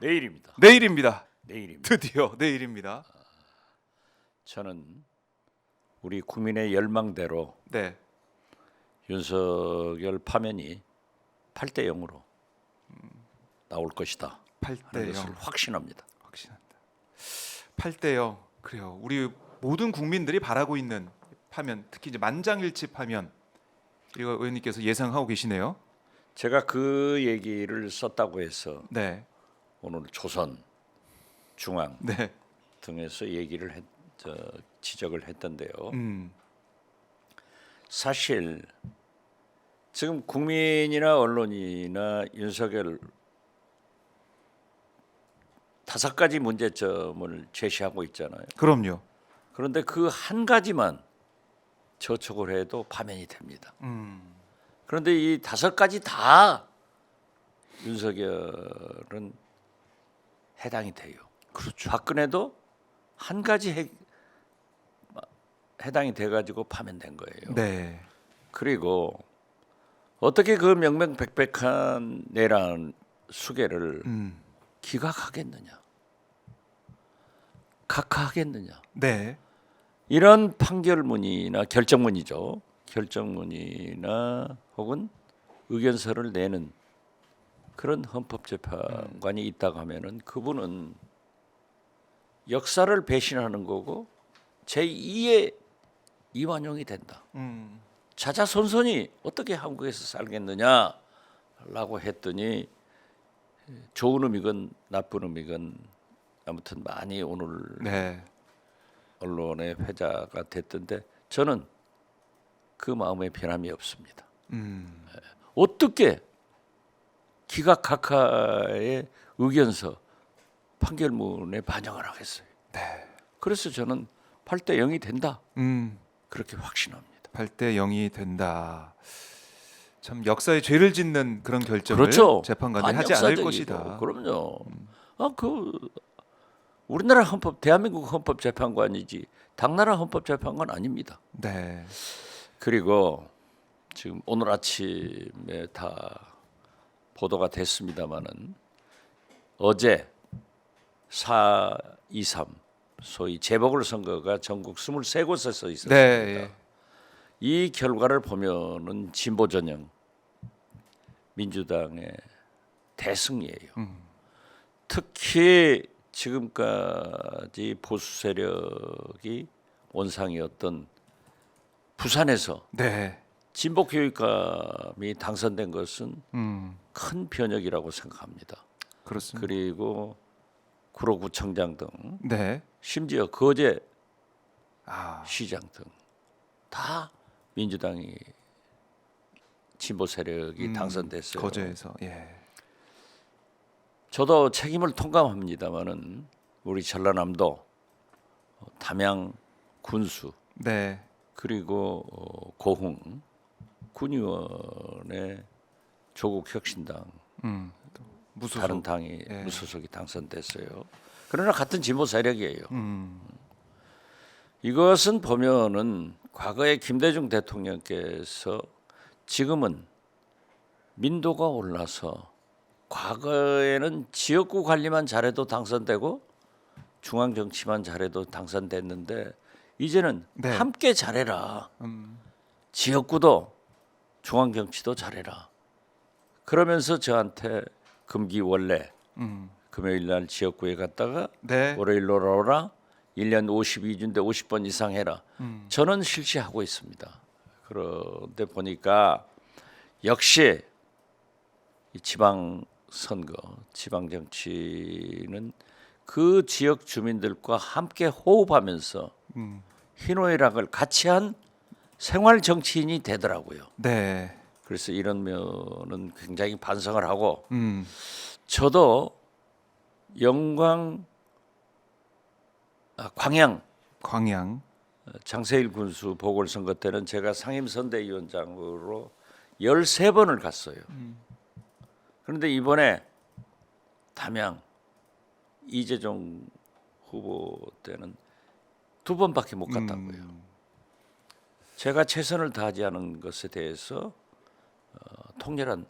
내일입니다. 내일입니다. 내일입니다. 드디어 내일입니다. 저는 우리 국민의 열망대로 네. 윤석열 파면이 8대 0으로 나올 것이다. 8대 하는 0 것을 확신합니다. 확신한다. 8대 0. 그래요. 우리 모든 국민들이 바라고 있는 파면, 특히 이제 만장일치 파면. 이거 의원님께서 예상하고 계시네요. 제가 그 얘기를 썼다고 해서 네. 오늘 조선, 중앙 네. 등에서 얘기를 지적을 했던데요. 사실 지금 국민이나 언론이나 윤석열 5가지 문제점을 제시하고 있잖아요. 그럼요. 그런데 그 한 가지만 저촉을 해도 파면이 됩니다. 그런데 이 5가지 다 윤석열은 해당이 돼요. 그렇죠. 박근혜도 한 가지 해당이 돼가지고 파면된 거예요. 네. 그리고 어떻게 그 명명백백한 내란 수계를 기각하겠느냐, 각하하겠느냐. 네. 이런 판결문이나 결정문이죠. 결정문이나 혹은 의견서를 내는 그런 헌법재판관이 있다고 하면은 그분은 역사를 배신하는 거고 제2의 이완용이 된다. 자자손손이 어떻게 한국에서 살겠느냐라고 했더니 좋은 의미건 나쁜 의미건 아무튼 많이 오늘 네. 언론의 회자가 됐던데 저는 그 마음에 변함이 없습니다. 어떻게 기각각하의 의견서 판결문에 반영을 하겠어요. 네. 그래서 저는 8대 0이 된다. 음. 그렇게 확신합니다. 8대 0이 된다. 참 역사에 죄를 짓는 그런 결정을 그렇죠. 재판관이 하지 않을 반역사적이죠. 것이다. 그럼요. 우리나라 헌법, 대한민국 헌법재판관이지 당나라 헌법재판관 아닙니다. 네. 그리고 지금 오늘 아침에 다 보도가 됐습니다마는 어제 4.23 소위 재보궐선거가 전국 23곳에서 있었습니다. 네. 이 결과를 보면은 진보 전형 민주당의 대승리예요. 특히 지금까지 보수 세력이 원상이었던 부산에서 네. 진보 교육감이 당선된 것은 큰 변혁이라고 생각합니다. 그렇습니다. 그리고 구로구청장 등 네. 심지어 거제 아. 시장 등 다 민주당이 진보 세력이 당선됐어요. 거제에서. 예. 저도 책임을 통감합니다마는 우리 전라남도 담양 군수 네. 그리고 고흥 군의원의 조국혁신당 무소속. 다른 당이 예. 무소속이 당선됐어요. 그러나 같은 진보 세력이에요. 이것은 보면은 과거에 김대중 대통령께서 지금은 민도가 올라서 과거에는 지역구 관리만 잘해도 당선되고 중앙 정치만 잘해도 당선됐는데 이제는 네. 함께 잘해라. 지역구도 중앙 정치도 잘해라. 그러면서 저한테 금기원래 금요일 날 지역구에 갔다가 네. 월요일로 오라. 1년 52주인데 50번 이상 해라. 저는 실시하고 있습니다. 그런데 보니까 역시 이 지방 선거, 지방 정치는 그 지역 주민들과 함께 호흡하면서 희노애락을 같이 한 생활 정치인이 되더라고요. 네. 그래서 이런 면은 굉장히 반성을 하고 저도 광양. 장세일 군수 보궐선거 때는 제가 상임선대위원장으로 13번을 갔어요. 그런데 이번에 담양 이재종 후보 때는 2번밖에 못 갔다고요. 제가 최선을 다하지 않은 것에 대해서 통렬한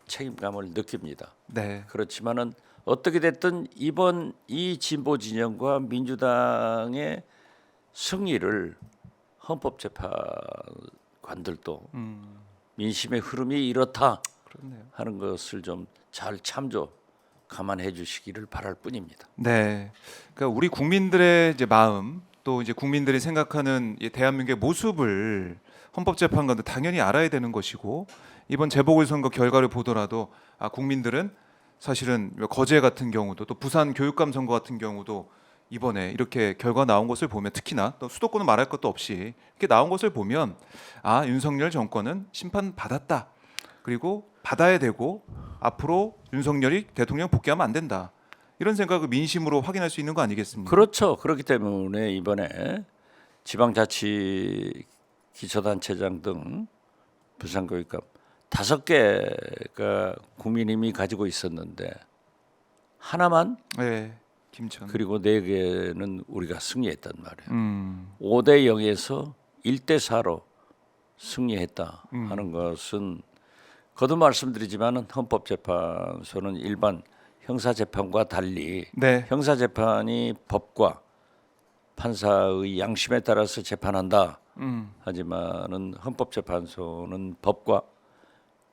책임감을 느낍니다. 네. 그렇지만은 어떻게 됐든 이번 이 진보 진영과 민주당의 승리를 헌법재판관들도 민심의 흐름이 이렇다 그렇네요. 하는 것을 좀 잘 참조 감안해 주시기를 바랄 뿐입니다. 네, 그러니까 우리 국민들의 이제 마음 또 이제 국민들이 생각하는 이 대한민국의 모습을 헌법재판관도 당연히 알아야 되는 것이고 이번 재보궐선거 결과를 보더라도 국민들은 사실은 거제 같은 경우도 또 부산 교육감 선거 같은 경우도 이번에 이렇게 결과 나온 것을 보면 특히나 또 수도권은 말할 것도 없이 이렇게 나온 것을 보면 윤석열 정권은 심판 받았다. 그리고 받아야 되고 앞으로 윤석열이 대통령 복귀하면 안 된다. 이런 생각을 민심으로 확인할 수 있는 거 아니겠습니까? 그렇죠. 그렇기 때문에 이번에 지방자치 기초단체장 등 부산교육감 5개가 국민의힘이 가지고 있었는데 하나만 네, 김천. 그리고 4개는 우리가 승리했단 말이에요. 5대 0에서 1대 4로 승리했다 하는 것은 거듭 말씀드리지만은 헌법재판소는 일반 형사재판과 달리 네, 형사재판이 법과 판사의 양심에 따라서 재판한다. 하지만은 헌법재판소는 법과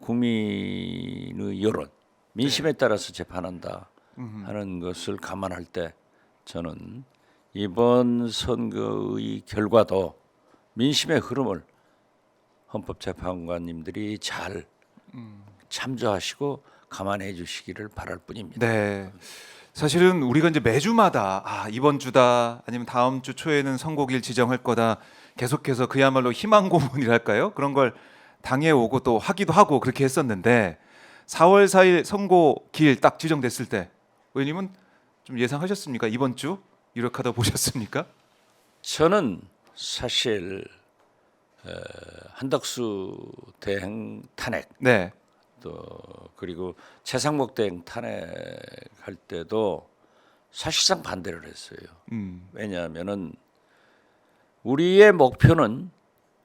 국민의 여론, 민심에 따라서 재판한다 하는 것을 감안할 때 저는 이번 선거의 결과도 민심의 흐름을 헌법재판관님들이 잘 참조하시고 감안해 주시기를 바랄 뿐입니다. 네. 사실은 우리가 이제 매주마다 이번 주다 아니면 다음 주 초에는 선고일 지정할 거다 계속해서 그야말로 희망 고문이랄까요? 그런 걸 당해오고 또 하기도 하고 그렇게 했었는데 4월 4일 선고일 딱 지정됐을 때 의원님은 좀 예상하셨습니까? 이번 주 유력하다 보셨습니까? 저는 사실 한덕수 대행 탄핵 네. 또 그리고 최상목 대행 탄핵할 때도 사실상 반대를 했어요. 왜냐하면은 우리의 목표는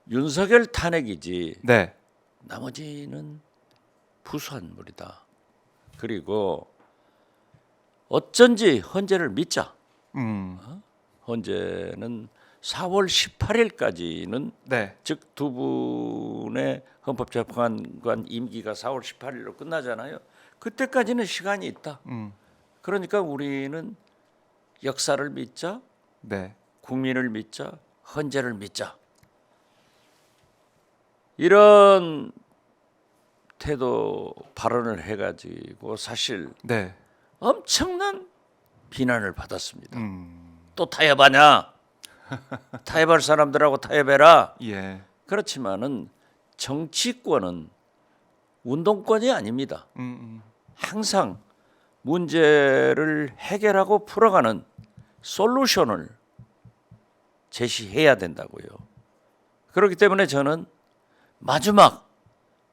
윤석열 탄핵이지 네. 나머지는 부수한물이다. 그리고 어쩐지 헌재를 믿자. 헌재는 4월 18일까지는 네. 즉 두 분의 헌법재판관 임기가 4월 18일로 끝나잖아요. 그때까지는 시간이 있다. 그러니까 우리는 역사를 믿자, 네. 국민을 믿자, 헌재를 믿자. 이런 태도 발언을 해가지고 사실 네. 엄청난 비난을 받았습니다. 또 타협하냐? 타협할 사람들하고 타협해라. 예. 그렇지만은 정치권은 운동권이 아닙니다. 항상 문제를 해결하고 풀어가는 솔루션을 제시해야 된다고요. 그렇기 때문에 저는 마지막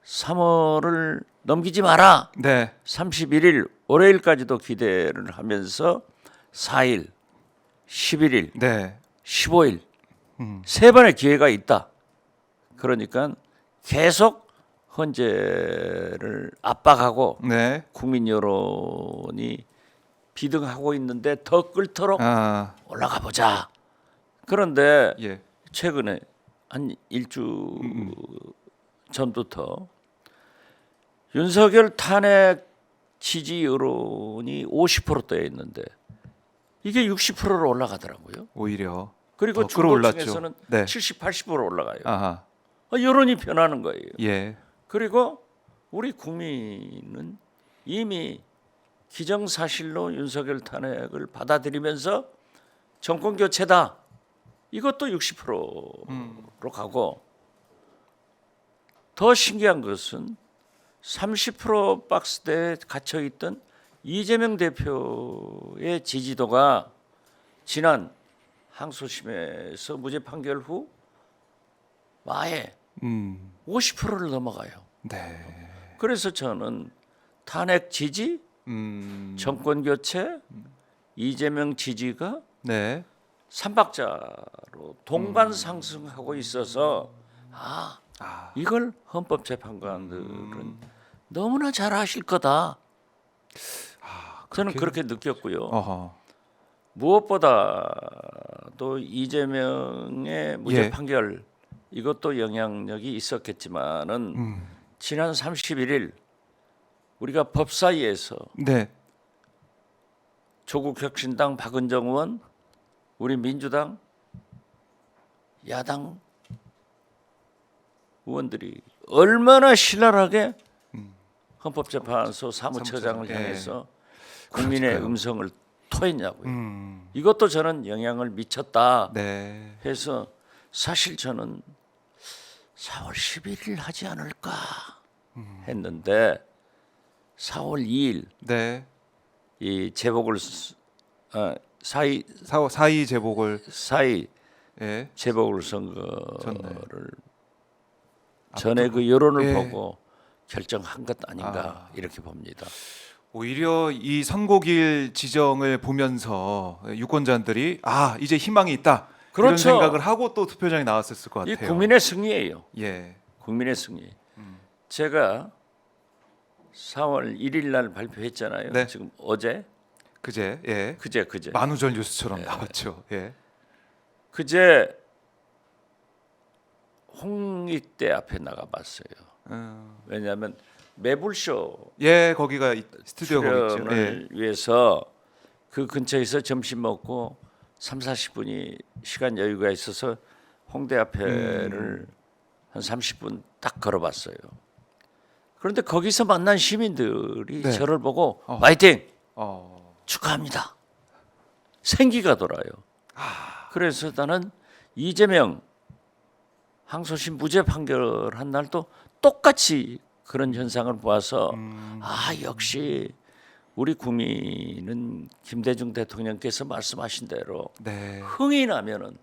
3월을 넘기지 마라. 네. 31일 월요일까지도 기대를 하면서 4일, 11일, 네. 15일 세 번의 기회가 있다. 그러니까 계속 헌재를 압박하고 네. 국민 여론이 비등하고 있는데 더 끓도록 올라가 보자. 그런데 예. 최근에 한 일주 전부터 윤석열 탄핵 지지 여론이 50%대에 있는데 이게 60%로 올라가더라고요. 오히려 그리고 더 끌어올랐죠. 중도층에서는 네. 70, 80% 올라가요. 아하. 여론이 변하는 거예요. 예. 그리고 우리 국민은 이미 기정사실로 윤석열 탄핵을 받아들이면서 정권 교체다. 이것도 60%로 가고 더 신기한 것은 30% 박스대에 갇혀 있던 이재명 대표의 지지도가 지난 항소심에서 무죄 판결 후 아예 50%를 넘어가요. 네. 그래서 저는 탄핵 지지, 정권 교체, 이재명 지지가 네. 삼박자로 동반 상승하고 있어서 이걸 헌법재판관들은 너무나 잘 아실 거다. 저는 그렇게 느꼈고요. 어허. 무엇보다도 이재명의 무죄 예. 판결 이것도 영향력이 있었겠지만은 지난 31일 우리가 법사위에서 네. 조국 혁신당 박은정 의원, 우리 민주당 야당 의원들이 얼마나 신랄하게 헌법재판소 사무처장을 예. 향해서 국민의 그러니까요. 음성을 토했냐고요. 이것도 저는 영향을 미쳤다 네. 해서 사실 저는 4월 11일 하지 않을까 했는데 4월 2일 네. 이 재보궐 사이 사이 제복을 예. 재보궐 선거를 전에. 전에 그 여론을 예. 보고 결정한 것 아닌가 이렇게 봅니다. 오히려 이 선고일 지정을 보면서 유권자들이 이제 희망이 있다 이런 그렇죠. 생각을 하고 또 투표장에 나왔을 것 이 같아요. 국민의 승리예요. 예. 국민의 승리. 제가 4월 1일 날 발표했잖아요. 네. 지금 어제 그제 예. 그제 만우절 뉴스처럼 나왔죠. 예. 그제 홍익대 앞에 나가봤어요. 왜냐하면 매불쇼 예, 거기가 스튜디오 거기 있죠. 예. 출연을 위해서 그 근처에서 점심 먹고 3, 40분이 시간 여유가 있어서 홍대 앞에를 한 30분 딱 걸어봤어요. 그런데 거기서 만난 시민들이 네. 저를 보고 파이팅! 어. 축하합니다. 생기가 돌아요. 그래서 나는 이재명 항소심 무죄 판결한 날도 똑같이 그런 현상을 보아서 역시 우리 국민은 김대중 대통령께서 말씀하신 대로 네. 흥이 나면은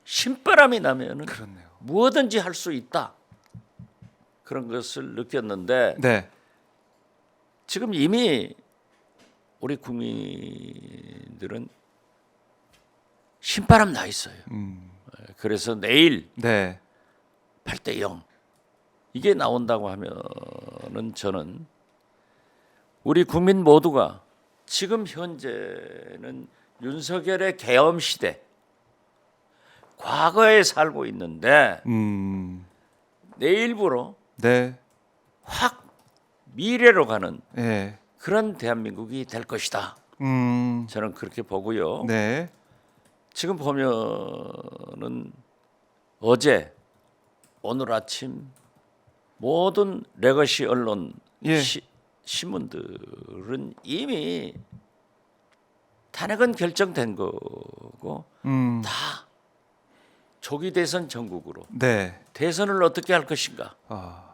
신바람이 나면은 그렇네요. 무엇든지 할 수 있다. 그런 것을 느꼈는데 네. 지금 이미 우리 국민들은 신바람 나 있어요. 그래서 내일 네. 8대 0 이게 나온다고 하면은 저는 우리 국민 모두가 지금 현재는 윤석열의 계엄 시대 과거에 살고 있는데 내일부로 네. 확 미래로 가는 예. 그런 대한민국이 될 것이다. 저는 그렇게 보고요. 네. 지금 보면은 어제 오늘 아침 모든 레거시 언론 예. 신문들은 이미 탄핵은 결정된 거고 다 조기 대선 전국으로 네. 대선을 어떻게 할 것인가 아.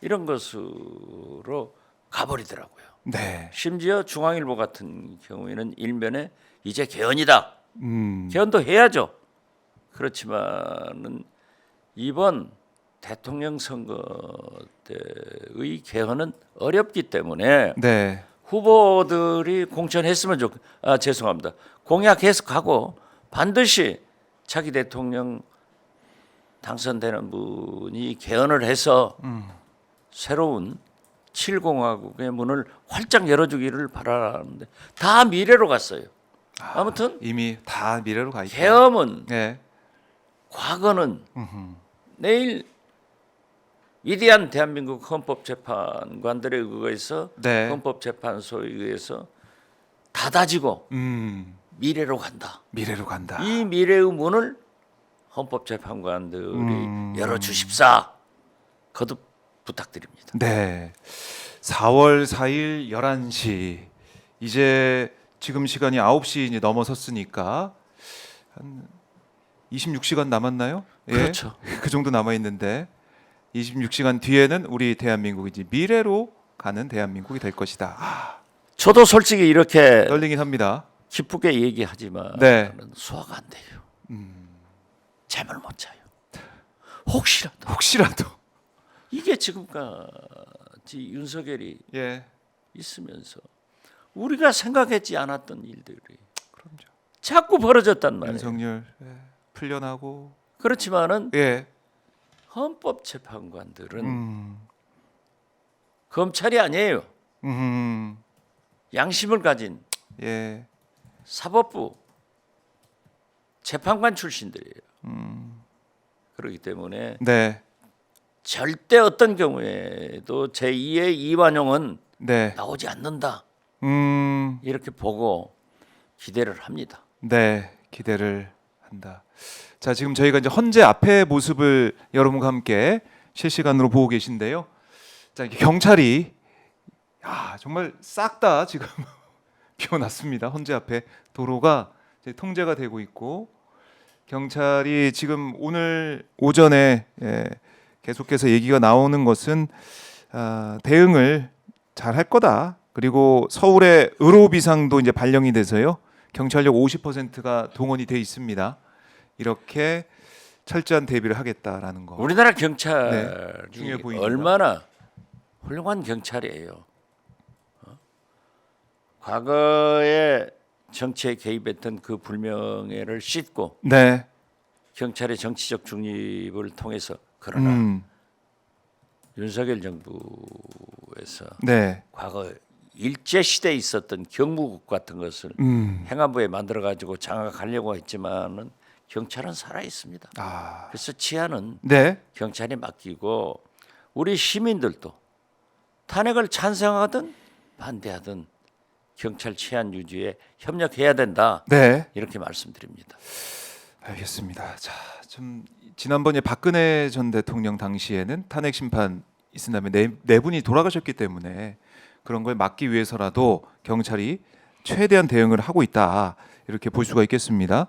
이런 것으로 가버리더라고요. 네. 심지어 중앙일보 같은 경우에는 일면에 이제 개헌이다. 음. 개헌도 해야죠. 그렇지만은 이번 대통령 선거 때의 개헌은 어렵기 때문에 네. 후보들이 공천했으면 죄송합니다. 공약해서 가고 반드시 차기 대통령 당선되는 분이 개헌을 해서 새로운 7공화국의 문을 활짝 열어주기를 바라는데 다 미래로 갔어요. 아무튼 이미 다 미래로 가 있다. 계엄은 네. 과거는 내일 위대한 대한민국 헌법재판관들에 의해서 네. 헌법재판소에 의해서 닫아지고 미래로 간다. 미래로 간다. 이 미래의 문을 헌법재판관들이 열어주십사 거듭 부탁드립니다. 네. 4월 4일 11시 이제 지금 시간이 9시 이제 넘어섰으니까 한 26시간 남았나요? 예. 그렇죠. 그 정도 남아 있는데 26시간 뒤에는 우리 대한민국이 이제 미래로 가는 대한민국이 될 것이다. 저도 솔직히 이렇게 떨리긴 합니다. 기쁘게 얘기하지만 네. 소화가 안 돼요. 잠을 못 자요. 혹시라도 이게 지금까지 윤석열이 예. 있으면서 우리가 생각했지 않았던 일들이 그럼요. 자꾸 벌어졌단 말이에요. 윤석열 풀려나고 그렇지만은 예. 헌법재판관들은 검찰이 아니에요. 양심을 가진 예. 사법부 재판관 출신들이에요. 그렇기 때문에 네. 절대 어떤 경우에도 제2의 이완용은 네. 나오지 않는다. 음. 이렇게 보고 기대를 합니다. 네. 기대를 한다. 자, 지금 저희가 이제 헌재 앞의 모습을 여러분과 함께 실시간으로 보고 계신데요. 자, 이렇게 경찰이 정말 싹 다 지금 비워놨습니다. 헌재 앞에 도로가 이제 통제가 되고 있고 경찰이 지금 오늘 오전에 계속해서 얘기가 나오는 것은 대응을 잘 할 거다. 그리고 서울의 의료비상도 이제 발령이 돼서요. 경찰력 50%가 동원이 돼 있습니다. 이렇게 철저한 대비를 하겠다라는 거. 우리나라 경찰이 네, 중요해 보입니다. 얼마나 훌륭한 경찰이에요. 과거에 정치에 개입했던 그 불명예를 씻고 네. 경찰의 정치적 중립을 통해서 그러나 윤석열 정부에서 네. 과거 일제 시대에 있었던 경무국 같은 것을 행안부에 만들어 가지고 장악하려고 했지만은 경찰은 살아 있습니다. 그래서 치안은 네. 경찰에 맡기고 우리 시민들도 탄핵을 찬성하든 반대하든 경찰 치안 유지에 협력해야 된다. 네. 이렇게 말씀드립니다. 알겠습니다. 자, 좀 지난번에 박근혜 전 대통령 당시에는 탄핵 심판 있은 다음에 네 분이 돌아가셨기 때문에 그런 걸 막기 위해서라도 경찰이 최대한 대응을 하고 있다. 이렇게 볼 수가 있겠습니다.